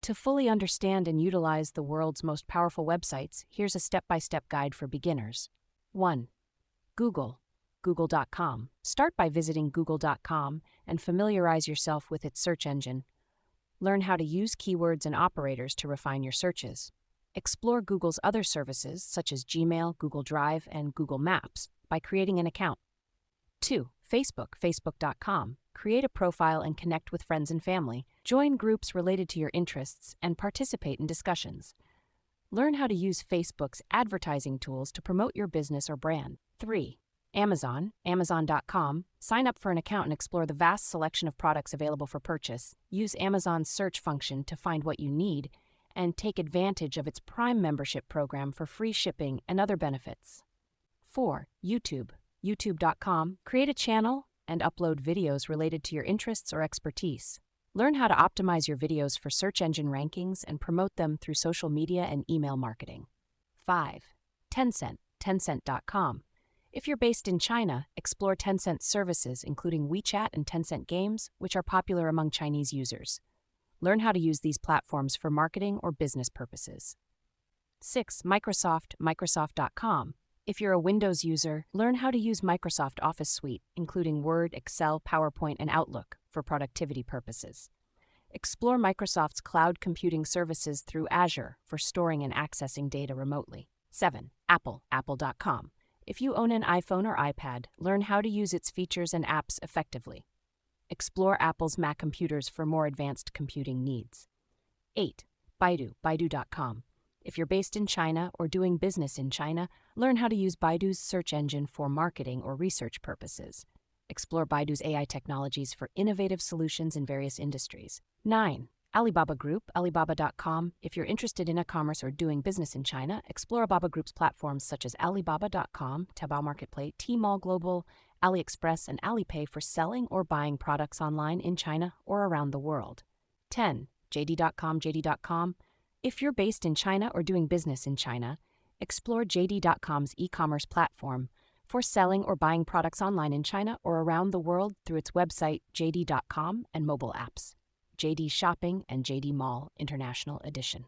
To fully understand and utilize the world's most powerful websites, here's a step-by-step guide for beginners. 1. Google. Google.com. Start by visiting Google.com and familiarize yourself with its search engine. Learn how to use keywords and operators to refine your searches. Explore Google's other services, such as Gmail, Google Drive, and Google Maps, by creating an account. 2. Facebook. Facebook.com. Create a profile and connect with friends and family. Join groups related to your interests and participate in discussions. Learn how to use Facebook's advertising tools to promote your business or brand. 3. Amazon. Amazon.com. Sign up for an account and explore the vast selection of products available for purchase. Use Amazon's search function to find what you need and take advantage of its Prime membership program for free shipping and other benefits. 4. YouTube. YouTube.com. Create a channel and upload videos related to your interests or expertise. Learn how to optimize your videos for search engine rankings and promote them through social media and email marketing. 5. Tencent. Tencent.com. If you're based in China, explore Tencent's services, including WeChat and Tencent Games, which are popular among Chinese users. Learn how to use these platforms for marketing or business purposes. 6. Microsoft. Microsoft.com. If you're a Windows user, learn how to use Microsoft Office Suite, including Word, Excel, PowerPoint, and Outlook, for productivity purposes. Explore Microsoft's cloud computing services through Azure for storing and accessing data remotely. 7. Apple. Apple.com. If you own an iPhone or iPad, learn how to use its features and apps effectively. Explore Apple's Mac computers for more advanced computing needs. 8. Baidu. Baidu.com. If you're based in China or doing business in China, learn how to use Baidu's search engine for marketing or research purposes. Explore Baidu's AI technologies for innovative solutions in various industries. 9. Alibaba Group. Alibaba.com. If you're interested in e-commerce or doing business in China, explore Alibaba Group's platforms such as Alibaba.com, Taobao Marketplace, Tmall Global, AliExpress, and Alipay for selling or buying products online in China or around the world. 10. JD.com. JD.com. If you're based in China or doing business in China, explore JD.com's e-commerce platform for selling or buying products online in China or around the world through its website, JD.com, and mobile apps. JD Shopping and JD Mall International Edition.